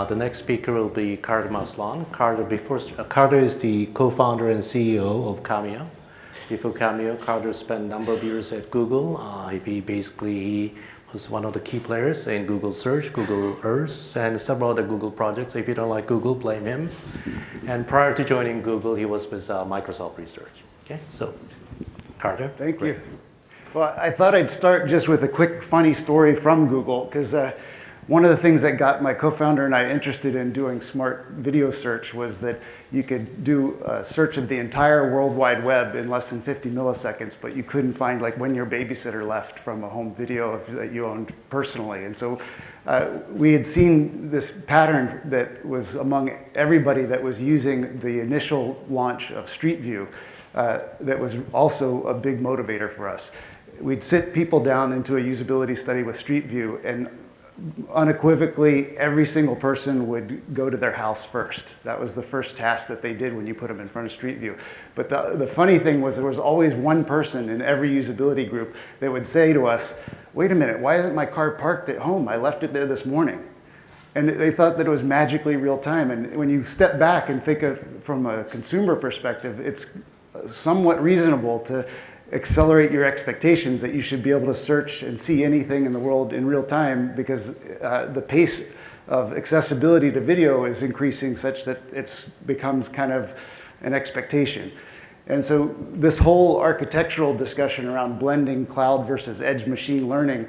The next speaker will be Maslan. Carter is the co-founder and CEO of Camio. Before Camio, Carter spent a number of years at Google. He was one of the key players in Google Search, Google Earth, and several other Google projects. If you don't like Google, blame him. And prior to joining Google, he was with Microsoft Research. Okay, so Carter. Thank you. Well, I thought I'd start just with a quick funny story from Google, because one of the things that got my co-founder and I interested in doing smart video search was that you could do a search of the entire World Wide Web in less than 50 milliseconds, but you couldn't find like when your babysitter left from a home video that you owned personally. And so we had seen this pattern that was among everybody that was using the initial launch of Street View that was also a big motivator for us. We'd sit people down into a usability study with Street View, and unequivocally, every single person would go to their house first. That was the first task that they did when you put them in front of Street View. But the funny thing was there was always one person in every usability group that would say to us, wait a minute, why isn't my car parked at home? I left it there this morning. And they thought that it was magically real time. And when you step back and think of from a consumer perspective, it's somewhat reasonable to accelerate your expectations that you should be able to search and see anything in the world in real time, because the pace of accessibility to video is increasing such that it becomes kind of an expectation. And so this whole architectural discussion around blending cloud versus edge machine learning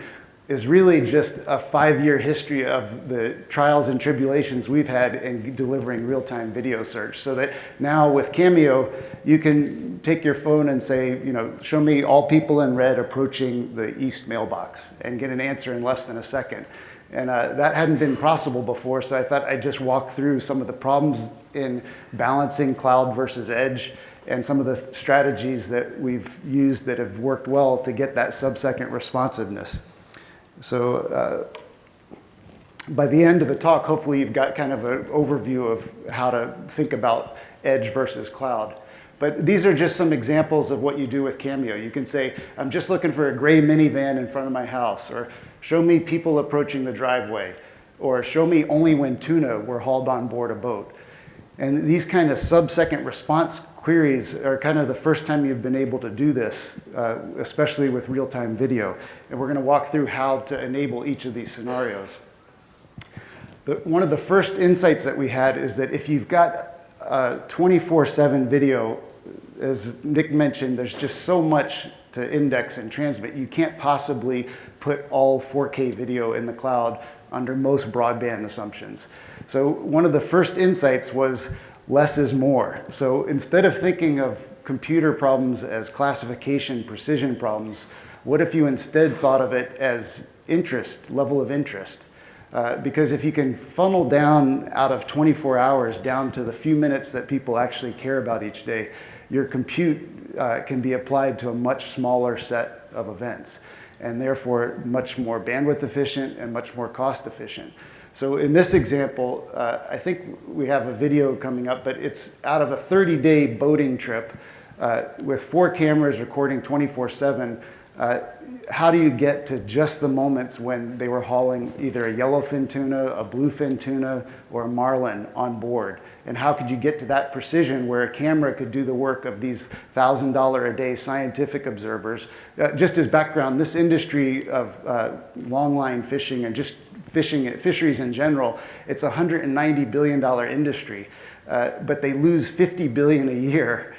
is really just a 5-year history of the trials and tribulations we've had in delivering real-time video search. So that now with Camio, you can take your phone and say, show me all people in red approaching the east mailbox, and get an answer in less than a second. And that hadn't been possible before, so I thought I'd just walk through some of the problems in balancing cloud versus edge, and some of the strategies that we've used that have worked well to get that sub-second responsiveness. So by the end of the talk, hopefully you've got kind of an overview of how to think about edge versus cloud. But these are just some examples of what you do with Camio. You can say, I'm just looking for a gray minivan in front of my house, or show me people approaching the driveway, or show me only when tuna were hauled on board a boat. And these kind of sub-second response queries are kind of the first time you've been able to do this, especially with real-time video. And we're going to walk through how to enable each of these scenarios. One of the first insights that we had is that if you've got 24/7 video, as Nick mentioned, there's just so much to index and transmit. You can't possibly put all 4K video in the cloud under most broadband assumptions. So one of the first insights was less is more. So instead of thinking of computer problems as classification, precision problems, what if you instead thought of it as interest, level of interest? Because if you can funnel down out of 24 hours down to the few minutes that people actually care about each day, your compute can be applied to a much smaller set of events, and therefore much more bandwidth efficient and much more cost efficient. So in this example, I think we have a video coming up, but it's out of a 30-day boating trip with 4 cameras recording 24/7. How do you get to just the moments when they were hauling either a yellowfin tuna, a bluefin tuna, or a marlin on board? And how could you get to that precision where a camera could do the work of these $1,000 a day scientific observers? Just as background, this industry of longline fishing and just fisheries in general, it's a $190 billion industry, but they lose $50 billion a year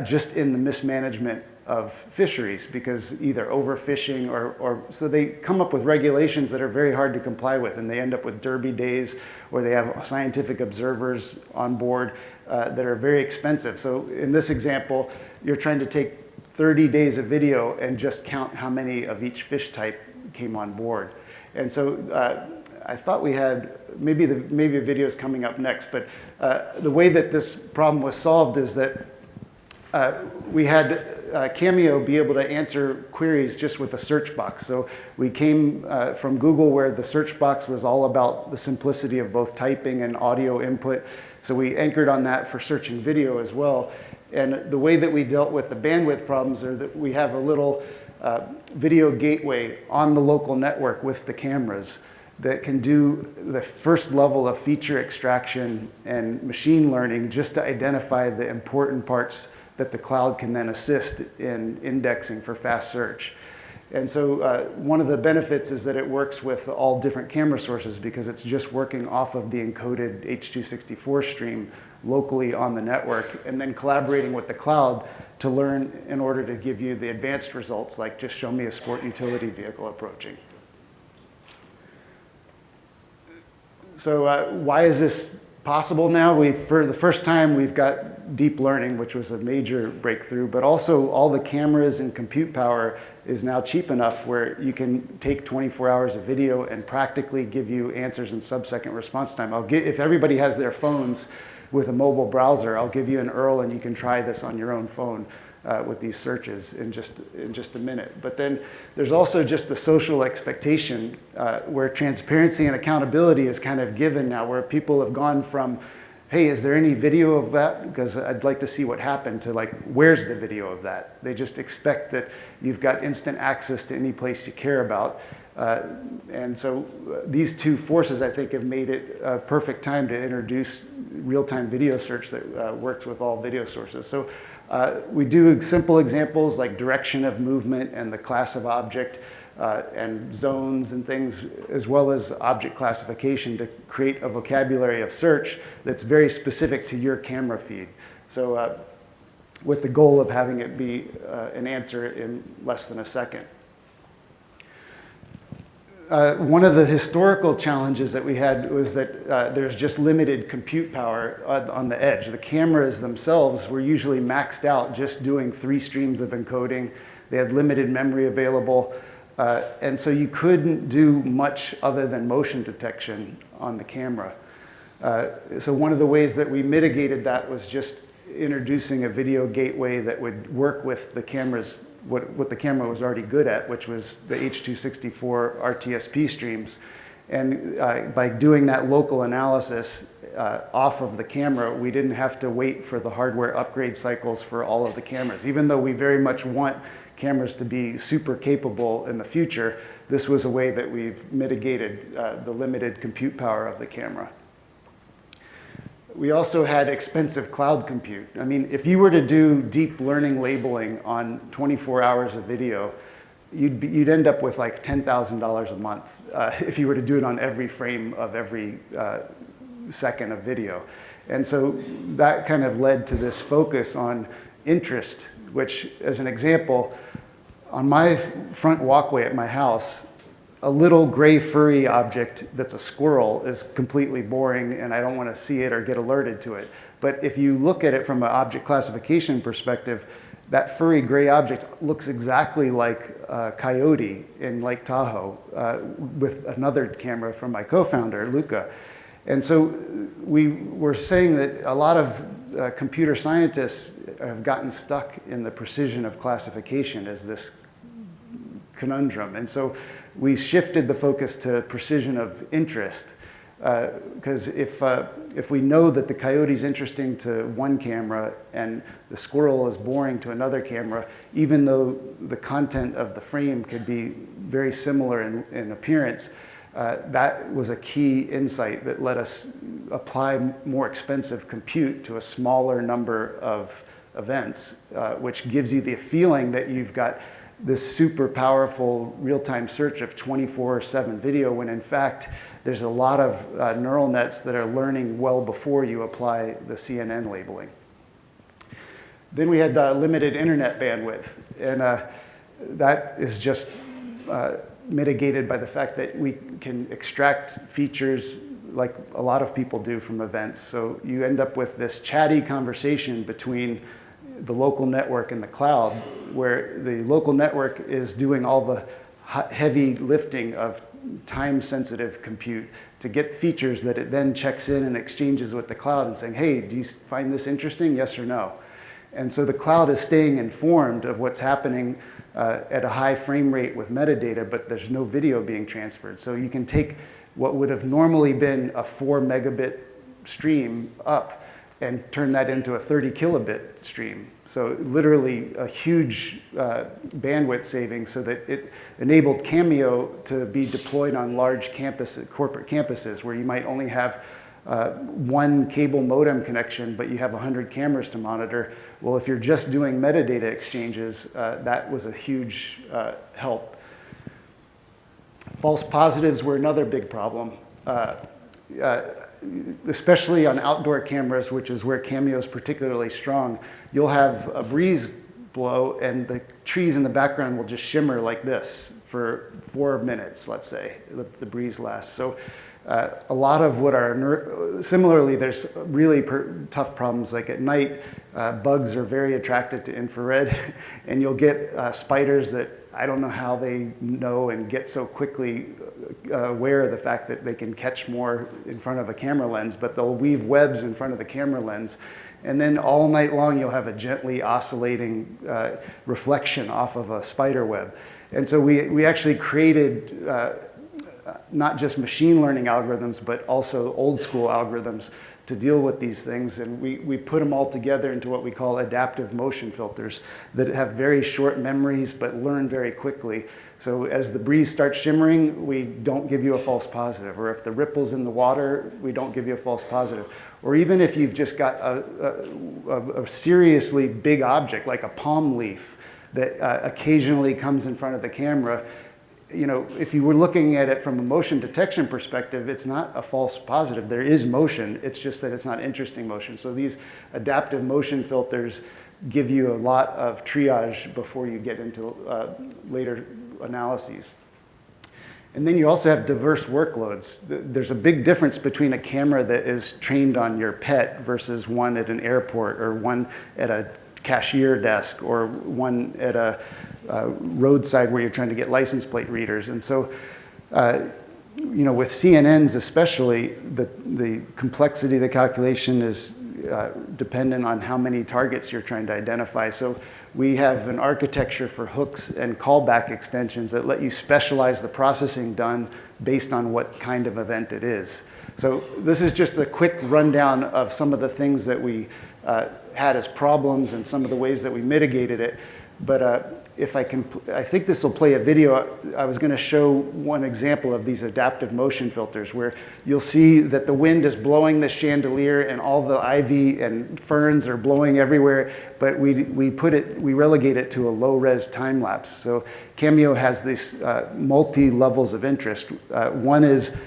just in the mismanagement of fisheries, because either overfishing or so they come up with regulations that are very hard to comply with, and they end up with derby days where they have scientific observers on board that are very expensive. So in this example, you're trying to take 30 days of video and just count how many of each fish type came on board. And so I thought we had, maybe a video is coming up next, but the way that this problem was solved is that we had Camio be able to answer queries just with a search box. So we came from Google, where the search box was all about the simplicity of both typing and audio input. So we anchored on that for searching video as well. And the way that we dealt with the bandwidth problems are that we have a little video gateway on the local network with the cameras that can do the first level of feature extraction and machine learning just to identify the important parts that the cloud can then assist in indexing for fast search. And so one of the benefits is that it works with all different camera sources because it's just working off of the encoded H.264 stream locally on the network and then collaborating with the cloud to learn in order to give you the advanced results, like just show me a sport utility vehicle approaching. So why is this possible now? For the first time, we've got deep learning, which was a major breakthrough, but also all the cameras and compute power is now cheap enough where you can take 24 hours of video and practically give you answers in sub-second response time. If everybody has their phones with a mobile browser, I'll give you an URL and you can try this on your own phone with these searches in just a minute. But then there's also just the social expectation where transparency and accountability is kind of given now, where people have gone from, hey, is there any video of that? Because I'd like to see what happened, to like, where's the video of that? They just expect that you've got instant access to any place you care about. And so these two forces, I think, have made it a perfect time to introduce real-time video search that works with all video sources. So we do simple examples like direction of movement and the class of object and zones and things, as well as object classification to create a vocabulary of search that's very specific to your camera feed. So with the goal of having it be an answer in less than a second. One of the historical challenges that we had was that there's just limited compute power on the edge. The cameras themselves were usually maxed out just doing 3 streams of encoding. They had limited memory available. And so you couldn't do much other than motion detection on the camera. So one of the ways that we mitigated that was just introducing a video gateway that would work with the cameras, what the camera was already good at, which was the H.264 RTSP streams. And by doing that local analysis off of the camera, we didn't have to wait for the hardware upgrade cycles for all of the cameras. Even though we very much want cameras to be super capable in the future, this was a way that we've mitigated the limited compute power of the camera. We also had expensive cloud compute. I mean, if you were to do deep learning labeling on 24 hours of video, you'd end up with like $10,000 a month if you were to do it on every frame of every second of video. And so that kind of led to this focus on interest, which, as an example, on my front walkway at my house, a little gray furry object that's a squirrel is completely boring and I don't want to see it or get alerted to it. But if you look at it from an object classification perspective, that furry gray object looks exactly like a coyote in Lake Tahoe with another camera from my co-founder, Luca. And so we were saying that a lot of computer scientists have gotten stuck in the precision of classification as this conundrum. And so we shifted the focus to precision of interest. Because if we know that the coyote's interesting to one camera and the squirrel is boring to another camera, even though the content of the frame could be very similar in appearance, that was a key insight that let us apply more expensive compute to a smaller number of events, which gives you the feeling that you've got this super powerful real-time search of 24/7 video, when in fact there's a lot of neural nets that are learning well before you apply the CNN labeling. Then we had limited internet bandwidth, and that is just mitigated by the fact that we can extract features like a lot of people do from events. So you end up with this chatty conversation between the local network and the cloud, where the local network is doing all the heavy lifting of time-sensitive compute to get features that it then checks in and exchanges with the cloud and saying, hey, do you find this interesting, yes or no? And so the cloud is staying informed of what's happening at a high frame rate with metadata, but there's no video being transferred. So you can take what would have normally been a 4 megabit stream up and turn that into a 30 kilobit stream. So literally a huge bandwidth saving, so that it enabled Camio to be deployed on large corporate campuses where you might only have one cable modem connection, but you have 100 cameras to monitor. Well, if you're just doing metadata exchanges, that was a huge help. False positives were another big problem. Especially on outdoor cameras, which is where Camio is particularly strong, you'll have a breeze blow and the trees in the background will just shimmer like this for 4 minutes, let's say, the breeze lasts. So a lot of what are, similarly, there's really tough problems, like at night, bugs are very attracted to infrared, and you'll get spiders that I don't know how they know and get so quickly aware of the fact that they can catch more in front of a camera lens, but they'll weave webs in front of the camera lens. And then all night long, you'll have a gently oscillating reflection off of a spider web. And so we actually created not just machine learning algorithms, but also old school algorithms to deal with these things. And we put them all together into what we call adaptive motion filters that have very short memories but learn very quickly. So as the breeze starts shimmering, we don't give you a false positive. Or if the ripple's in the water, we don't give you a false positive. Or even if you've just got a seriously big object, like a palm leaf, that occasionally comes in front of the camera, you know, if you were looking at it from a motion detection perspective, it's not a false positive. There is motion, it's just that it's not interesting motion. So these adaptive motion filters give you a lot of triage before you get into later analyses. And then you also have diverse workloads. There's a big difference between a camera that is trained on your pet versus one at an airport, or one at a cashier desk, or one at a roadside where you're trying to get license plate readers. And so, you know, with CNNs especially, the complexity of the calculation is dependent on how many targets you're trying to identify. So we have an architecture for hooks and callback extensions that let you specialize the processing done based on what kind of event it is. So this is just a quick rundown of some of the things that we had as problems and some of the ways that we mitigated it. But if I can, I think this will play a video. I was going to show one example of these adaptive motion filters where you'll see that the wind is blowing the chandelier and all the ivy and ferns are blowing everywhere, but we relegate it to a low-res time lapse. So Camio has these multi-levels of interest. One is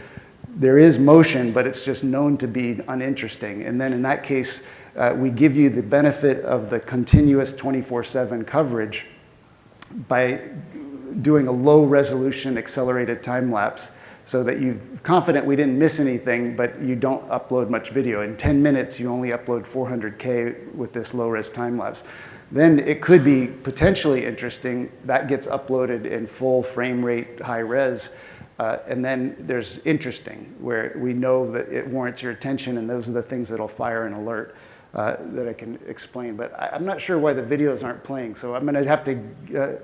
there is motion, but it's just known to be uninteresting. And then in that case, we give you the benefit of the continuous 24/7 coverage by doing a low resolution accelerated time lapse, so that you're confident we didn't miss anything, but you don't upload much video. In 10 minutes, you only upload 400K with this low res time lapse. Then it could be potentially interesting. That gets uploaded in full frame rate, high res. And then there's interesting, where we know that it warrants your attention, and those are the things that'll fire an alert. That I can explain, but I'm not sure why the videos aren't playing, so I'm going to have to,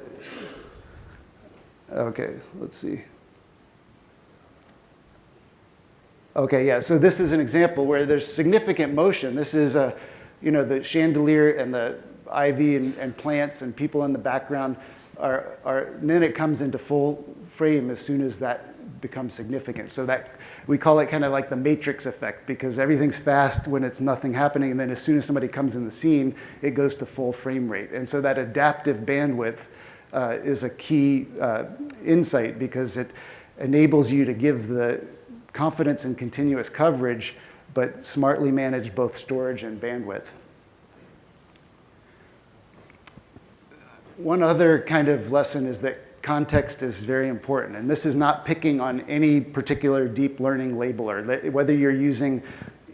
okay, let's see. Okay, yeah, so this is an example where there's significant motion. This is, you know, the chandelier and the ivy and plants and people in the background and then it comes into full frame as soon as that becomes significant. So that we call it kind of like the matrix effect, because everything's fast when it's nothing happening, and then as soon as somebody comes in the scene, it goes to full frame rate. And so that adaptive bandwidth is a key insight, because it enables you to give the confidence and continuous coverage, but smartly manage both storage and bandwidth. One other kind of lesson is that context is very important, and this is not picking on any particular deep learning labeler. Whether you're using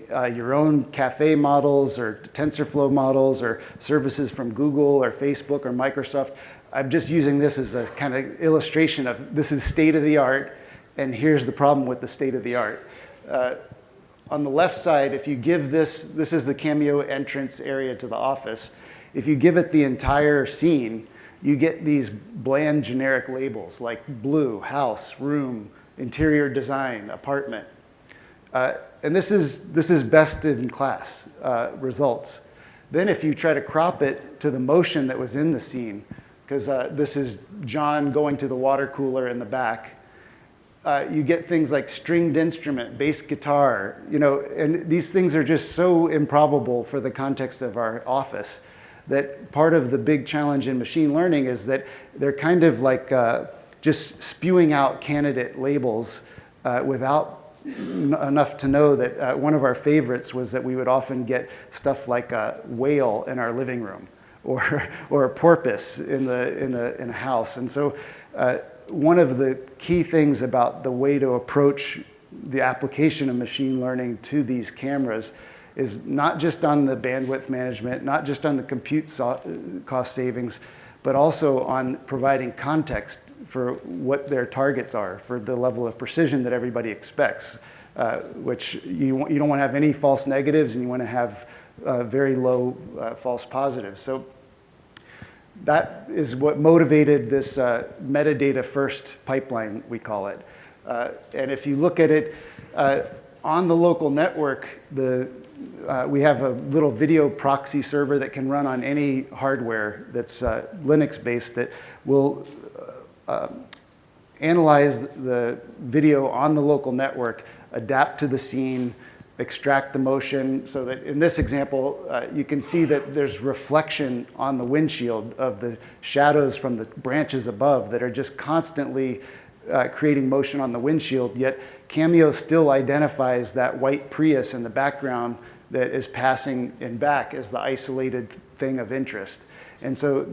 your own cafe models or TensorFlow models or services from Google or Facebook or Microsoft, I'm just using this as a kind of illustration of this is state of the art, and here's the problem with the state of the art. On the left side, if you give this is the Camio entrance area to the office. If you give it the entire scene, you get these bland generic labels like blue, house, room, interior design, apartment. and this is best in class results. Then if you try to crop it to the motion that was in the scene, because this is John going to the water cooler in the back, you get things like stringed instrument, bass guitar, and these things are just so improbable for the context of our office that part of the big challenge in machine learning is that they're kind of like just spewing out candidate labels without enough to know that one of our favorites was that we would often get stuff like a whale in our living room or a porpoise in a house. And so one of the key things about the way to approach the application of machine learning to these cameras is not just on the bandwidth management, not just on the compute cost savings, but also on providing context for what their targets are, for the level of precision that everybody expects, which you don't want to have any false negatives, and you want to have very low false positives. So that is what motivated this metadata first pipeline, we call it. And if you look at it on the local network, we have a little video proxy server that can run on any hardware that's Linux based that will analyze the video on the local network, adapt to the scene, extract the motion, so that in this example, you can see that there's reflection on the windshield of the shadows from the branches above that are just constantly creating motion on the windshield, yet Camio still identifies that white Prius in the background that is passing in back as the isolated thing of interest. And so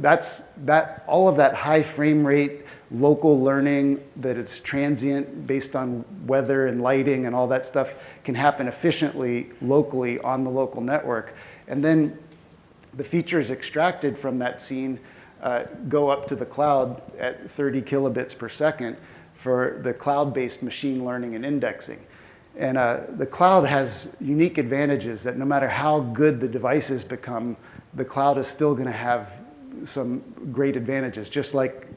all of that high frame rate, local learning, that it's transient based on weather and lighting and all that stuff can happen efficiently locally on the local network. And then the features extracted from that scene go up to the cloud at 30 kilobits per second for the cloud-based machine learning and indexing. And the cloud has unique advantages that no matter how good the devices become, the cloud is still going to have some great advantages, just like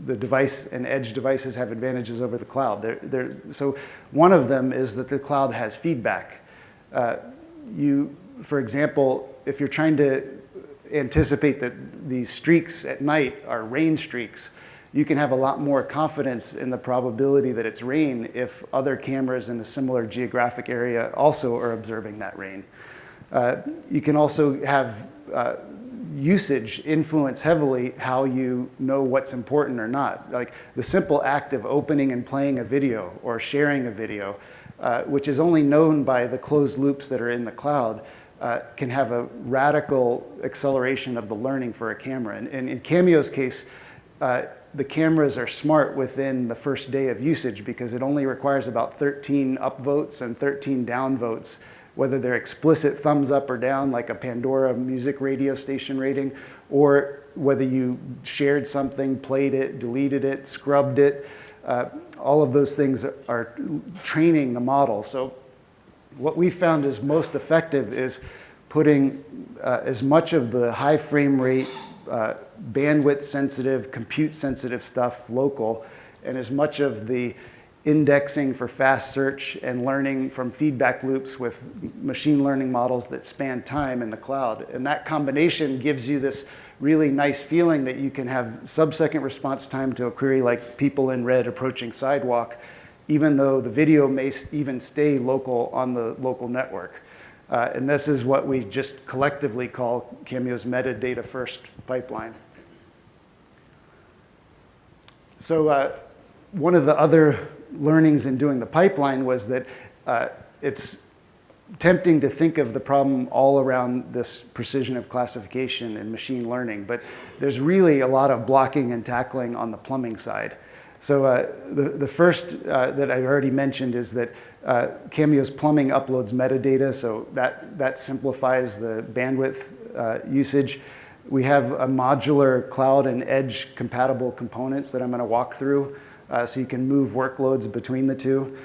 the device and edge devices have advantages over the cloud. So one of them is that the cloud has feedback. For example, if you're trying to anticipate that these streaks at night are rain streaks, you can have a lot more confidence in the probability that it's rain if other cameras in a similar geographic area also are observing that rain. You can also have usage influence heavily how you know what's important or not. Like the simple act of opening and playing a video or sharing a video, which is only known by the closed loops that are in the cloud, can have a radical acceleration of the learning for a camera. And in Camio's case, the cameras are smart within the first day of usage because it only requires about 13 upvotes and 13 downvotes, whether they're explicit thumbs up or down, like a Pandora music radio station rating, or whether you shared something, played it, deleted it, scrubbed it. All of those things are training the model. So what we found is most effective is putting as much of the high frame rate, bandwidth sensitive, compute sensitive stuff local, and as much of the indexing for fast search and learning from feedback loops with machine learning models that span time in the cloud. And that combination gives you this really nice feeling that you can have sub-second response time to a query like people in red approaching sidewalk, even though the video may even stay local on the local network. And this is what we just collectively call Camio's metadata first pipeline. So one of the other learnings in doing the pipeline was that it's tempting to think of the problem all around this precision of classification and machine learning, but there's really a lot of blocking and tackling on the plumbing side. So the first that I've already mentioned is that Camio's plumbing uploads metadata, so that simplifies the bandwidth usage. We have a modular cloud and edge compatible components that I'm going to walk through, so you can move workloads between the two.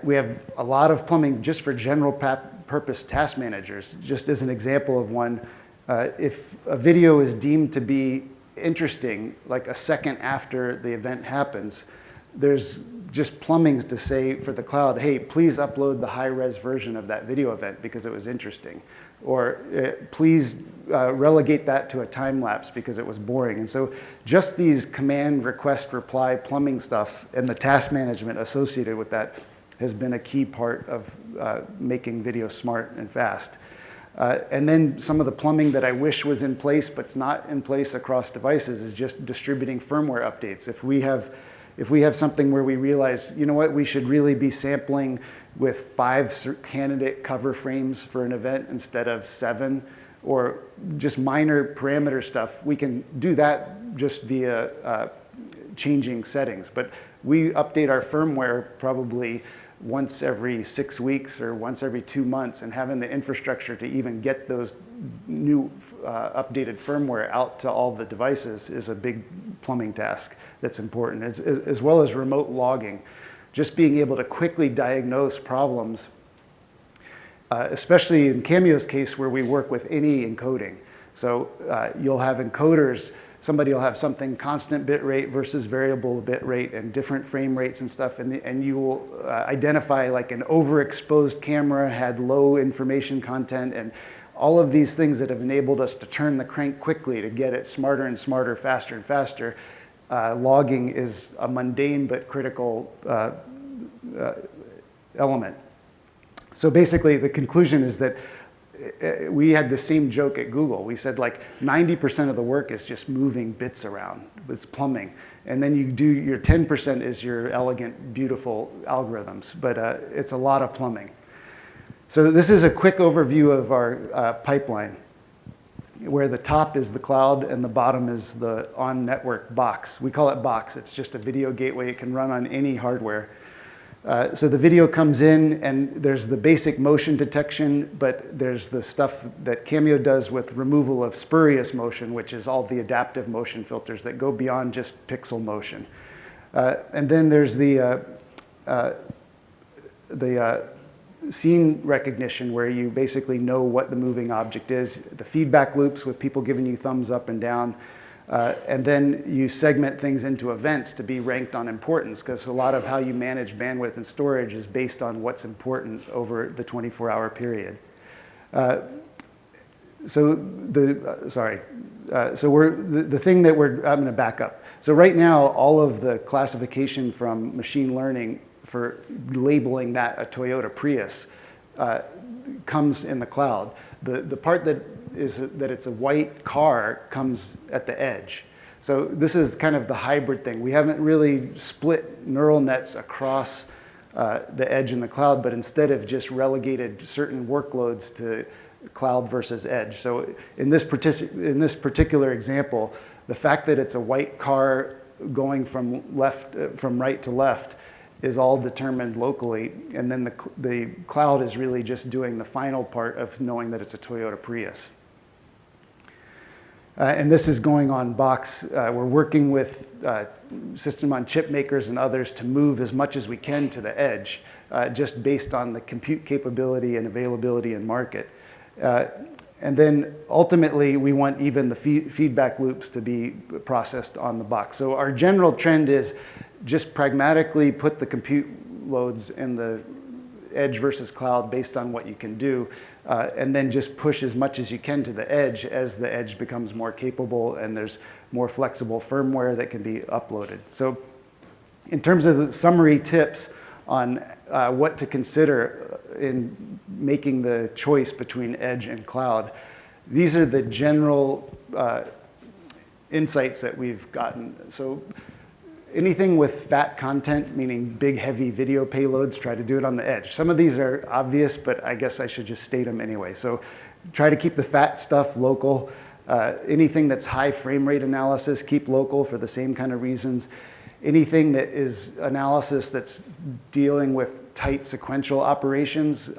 We have a lot of plumbing just for general purpose task managers. Just as an example of one, if a video is deemed to be interesting, like a second after the event happens, there's just plumbing to say for the cloud, hey, please upload the high-res version of that video event because it was interesting. Or please relegate that to a time lapse because it was boring. And so just these command, request, reply, plumbing stuff and the task management associated with that has been a key part of making video smart and fast. And then some of the plumbing that I wish was in place but's not in place across devices is just distributing firmware updates. If we have something where we realize, you know what, we should really be sampling with 5 candidate cover frames for an event instead of 7, or just minor parameter stuff, we can do that just via changing settings. But we update our firmware probably once every 6 weeks or once every 2 months, and having the infrastructure to even get those new updated firmware out to all the devices is a big plumbing task that's important, as well as remote logging. Just being able to quickly diagnose problems, especially in Camio's case where we work with any encoding. So you'll have encoders, somebody will have something constant bit rate versus variable bit rate and different frame rates and stuff, and you will identify like an overexposed camera had low information content, and all of these things that have enabled us to turn the crank quickly to get it smarter and smarter, faster and faster. Logging is a mundane but critical element. So basically the conclusion is that we had the same joke at Google. We said like 90% of the work is just moving bits around. It's plumbing. And then you do your 10% is your elegant, beautiful algorithms. But it's a lot of plumbing. So this is a quick overview of our pipeline, where the top is the cloud and the bottom is the on-network box. We call it box. It's just a video gateway. It can run on any hardware. So the video comes in, and there's the basic motion detection, but there's the stuff that Camio does with removal of spurious motion, which is all the adaptive motion filters that go beyond just pixel motion. And then there's the scene recognition, where you basically know what the moving object is, the feedback loops with people giving you thumbs up and down, and then you segment things into events to be ranked on importance, because a lot of how you manage bandwidth and storage is based on what's important over the 24-hour period. So the thing that I'm going to back up. So right now, all of the classification from machine learning for labeling that a Toyota Prius comes in the cloud. The part that is that it's a white car comes at the edge. So this is kind of the hybrid thing. We haven't really split neural nets across the edge and the cloud, but instead have just relegated certain workloads to cloud versus edge. So in this particular example, the fact that it's a white car going from right to left is all determined locally, and then the cloud is really just doing the final part of knowing that it's a Toyota Prius. And this is going on box. We're working with system on chip makers and others to move as much as we can to the edge, just based on the compute capability and availability in market. And then ultimately, we want even the feedback loops to be processed on the box. So our general trend is just pragmatically put the compute loads in the edge versus cloud based on what you can do, and then just push as much as you can to the edge as the edge becomes more capable and there's more flexible firmware that can be uploaded. So in terms of the summary tips on what to consider in making the choice between edge and cloud, these are the general insights that we've gotten. So anything with fat content, meaning big, heavy video payloads, try to do it on the edge. Some of these are obvious, but I guess I should just state them anyway. So try to keep the fat stuff local. Anything that's high frame rate analysis, keep local for the same kind of reasons. Anything that is analysis that's dealing with tight sequential operations,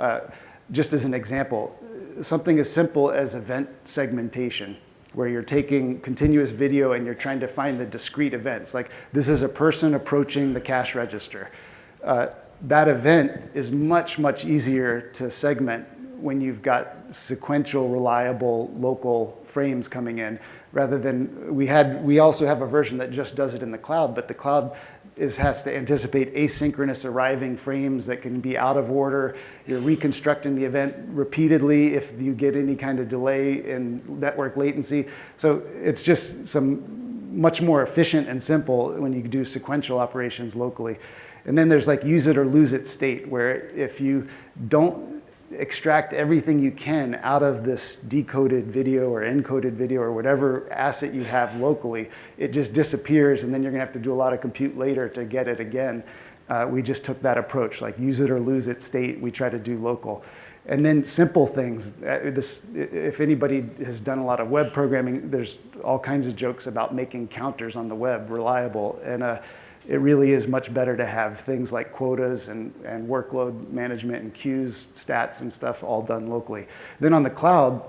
just as an example, something as simple as event segmentation, where you're taking continuous video and you're trying to find the discrete events. Like, this is a person approaching the cash register. That event is much, much easier to segment when you've got sequential, reliable, local frames coming in, rather than we also have a version that just does it in the cloud, but the cloud has to anticipate asynchronous arriving frames that can be out of order. You're reconstructing the event repeatedly if you get any kind of delay in network latency. So it's just much more efficient and simple when you do sequential operations locally. And then there's like use it or lose it state, where if you don't extract everything you can out of this decoded video or encoded video or whatever asset you have locally, it just disappears, and then you're going to have to do a lot of compute later to get it again. We just took that approach, like use it or lose it state, we try to do local. And then simple things. If anybody has done a lot of web programming, there's all kinds of jokes about making counters on the web reliable. And it really is much better to have things like quotas and workload management and queues, stats and stuff all done locally. Then on the cloud,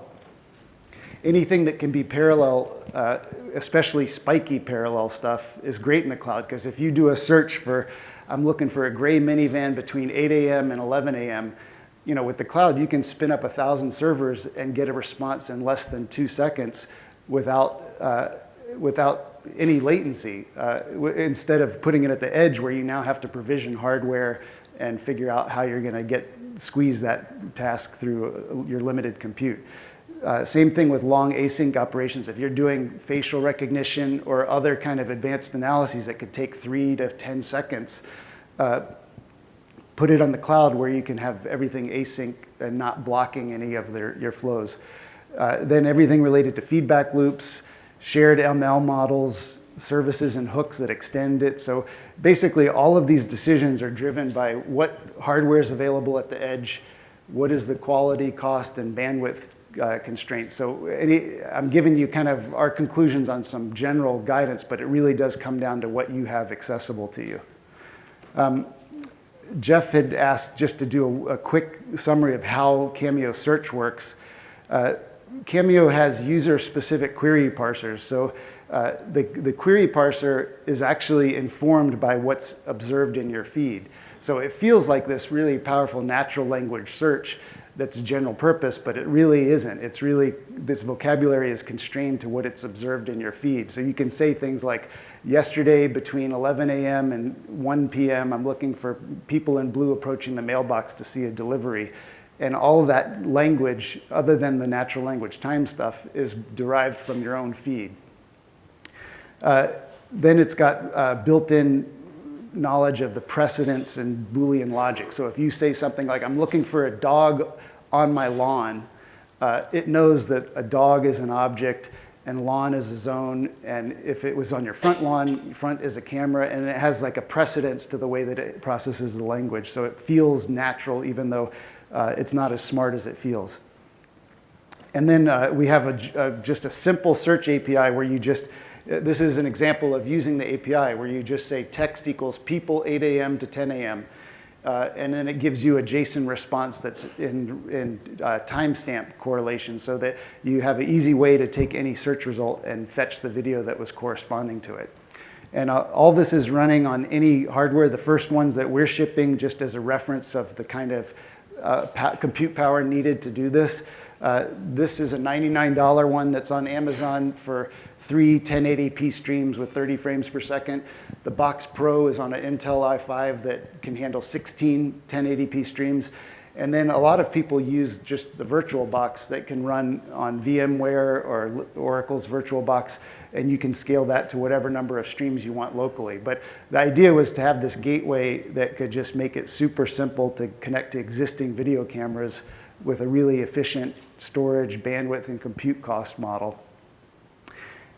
anything that can be parallel, especially spiky parallel stuff, is great in the cloud, because if you do a search for, I'm looking for a gray minivan between 8 a.m. and 11 a.m., with the cloud, you can spin up 1,000 servers and get a response in less than 2 seconds without any latency, instead of putting it at the edge where you now have to provision hardware and figure out how you're going to squeeze that task through your limited compute. Same thing with long async operations. If you're doing facial recognition or other kind of advanced analyses that could take 3 to 10 seconds, put it on the cloud where you can have everything async and not blocking any of your flows. Then everything related to feedback loops, shared ML models, services and hooks that extend it. So basically all of these decisions are driven by what hardware is available at the edge, what is the quality, cost, and bandwidth constraints. So I'm giving you kind of our conclusions on some general guidance, but it really does come down to what you have accessible to you. Jeff had asked just to do a quick summary of how Camio search works. Camio has user-specific query parsers. So the query parser is actually informed by what's observed in your feed. So it feels like this really powerful natural language search that's general purpose, but it really isn't. It's really, this vocabulary is constrained to what it's observed in your feed. So you can say things like, yesterday between 11 a.m. and 1 p.m., I'm looking for people in blue approaching the mailbox to see a delivery. And all of that language, other than the natural language time stuff, is derived from your own feed. Then it's got built-in knowledge of the precedence and Boolean logic. So if you say something like, I'm looking for a dog on my lawn, it knows that a dog is an object and lawn is a zone, and if it was on your front lawn, front is a camera, and it has like a precedence to the way that it processes the language. So it feels natural, even though it's not as smart as it feels. And then we have just a simple search API where you just, this is an example of using the API where you just say text equals people 8 a.m. to 10 a.m. And then it gives you a JSON response that's in timestamp correlation, so that you have an easy way to take any search result and fetch the video that was corresponding to it. And all this is running on any hardware. The first ones that we're shipping, just as a reference of the kind of compute power needed to do this. This is a $99 one that's on Amazon for 3 1080p streams with 30 frames per second. The Box Pro is on an Intel i5 that can handle 16 1080p streams. And then a lot of people use just the VirtualBox that can run on VMware or Oracle's VirtualBox, and you can scale that to whatever number of streams you want locally. But the idea was to have this gateway that could just make it super simple to connect to existing video cameras with a really efficient storage, bandwidth, and compute cost model.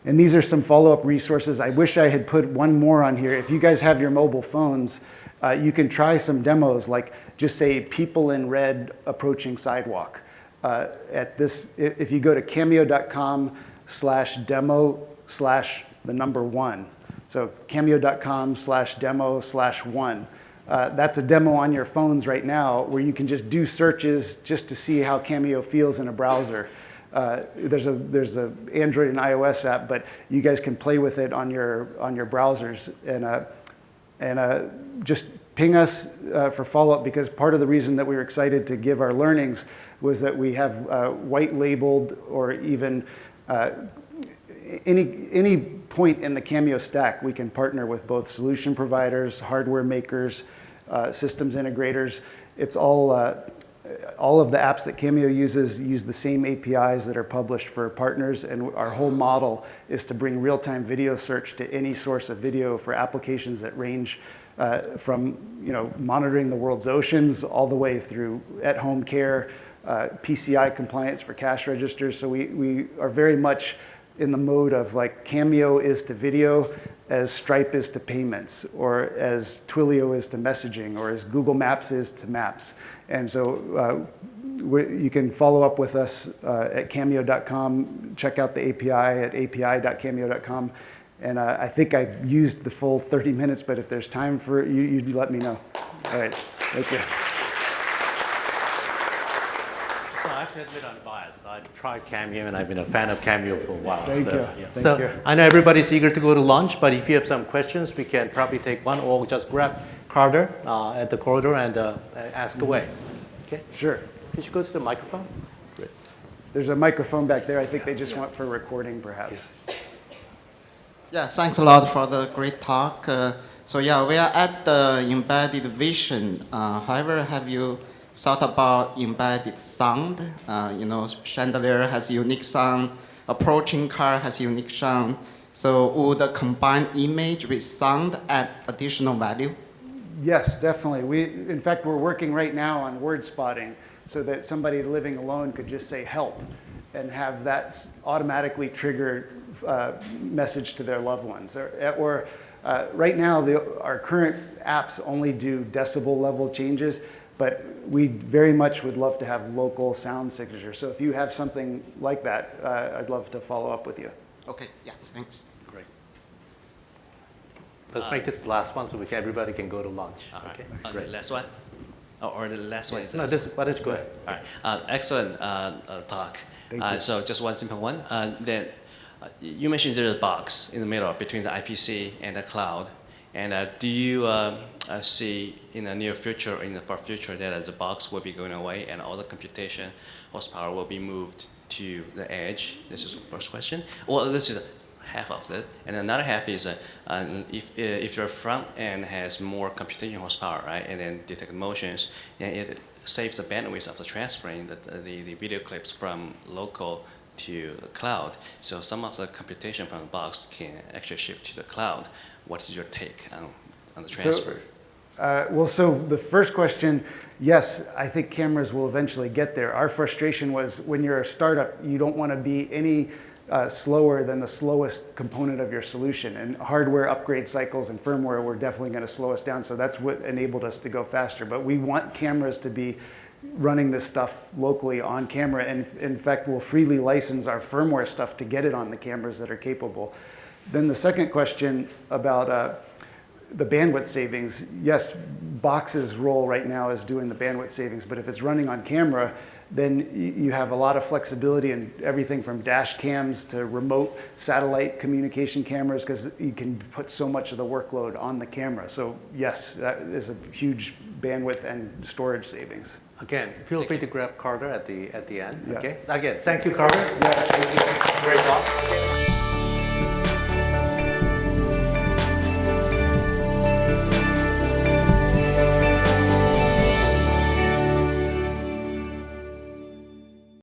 And these are some follow-up resources. I wish I had put one more on here. If you guys have your mobile phones, you can try some demos, like just say people in red approaching sidewalk. If you go to camio.com/demo/1, so camio.com/demo/1. That's a demo on your phones right now where you can just do searches just to see how Camio feels in a browser. There's a Android and iOS app, but you guys can play with it on your browsers and just ping us for follow-up, because part of the reason that we were excited to give our learnings was that we have white labeled or even any point in the Camio stack, we can partner with both solution providers, hardware makers, systems integrators. It's all of the apps that Camio uses use the same APIs that are published for partners, and our whole model is to bring real-time video search to any source of video for applications that range from monitoring the world's oceans all the way through at-home care, PCI compliance for cash registers. So we are very much in the mode of like Cameo is to video as Stripe is to payments, or as Twilio is to messaging, or as Google Maps is to maps. And so you can follow up with us at cameo.com, check out the API at api.cameo.com. And I think I used the full 30 minutes, but if there's time for you, you let me know. All right, thank you. So I have to admit I'm biased. I've tried Cameo and I've been a fan of Cameo for a while. Thank you. Yeah. Thank you. I know everybody's eager to go to lunch, but if you have some questions, we can probably take one, or just grab Carter at the corridor and ask away. Okay? Sure. Could you go to the microphone? Great. There's a microphone back there. I think they just want for recording, perhaps. Yeah, thanks a lot for the great talk. So yeah, we are at the embedded vision. However, have you thought about embedded sound? Chandelier has unique sound, approaching car has unique sound. So would the combined image with sound add additional value? Yes, definitely. In fact, we're working right now on word spotting so that somebody living alone could just say help and have that automatically trigger message to their loved ones. Or right now, our current apps only do decibel level changes, but we very much would love to have local sound signature. So if you have something like that, I'd love to follow up with you. Okay, yeah, thanks. Great. Let's make this the last one so everybody can go to lunch. Okay. The last one? Or the last one is No, why don't you go ahead? All right. Excellent talk. Thank you. So just one simple one. Then you mentioned there's a box in the middle between the IPC and the cloud. And do you see in the near future or in the far future that the box will be going away and all the computation horsepower will be moved to the edge? This is the first question. Well, this is half of it. And another half is if your front end has more computation horsepower, right, and then detect motions, then it saves the bandwidth of the transferring the video clips from local to the cloud. So some of the computation from the box can actually shift to the cloud. What is your take on the transfer? So the first question, yes, I think cameras will eventually get there. Our frustration was when you're a startup, you don't want to be any slower than the slowest component of your solution. And hardware upgrade cycles and firmware were definitely going to slow us down. So that's what enabled us to go faster. But we want cameras to be running this stuff locally on camera. And in fact, we'll freely license our firmware stuff to get it on the cameras that are capable. Then the second question about the bandwidth savings, yes, Box's role right now is doing the bandwidth savings, but if it's running on camera, then you have a lot of flexibility in everything from dash cams to remote satellite communication cameras, because you can put so much of the workload on the camera. So yes, that is a huge bandwidth and storage savings. Again, feel free to grab Carter at the end. Yeah. Okay. Again, thank you, Carter. Yeah, thank you. Great talk.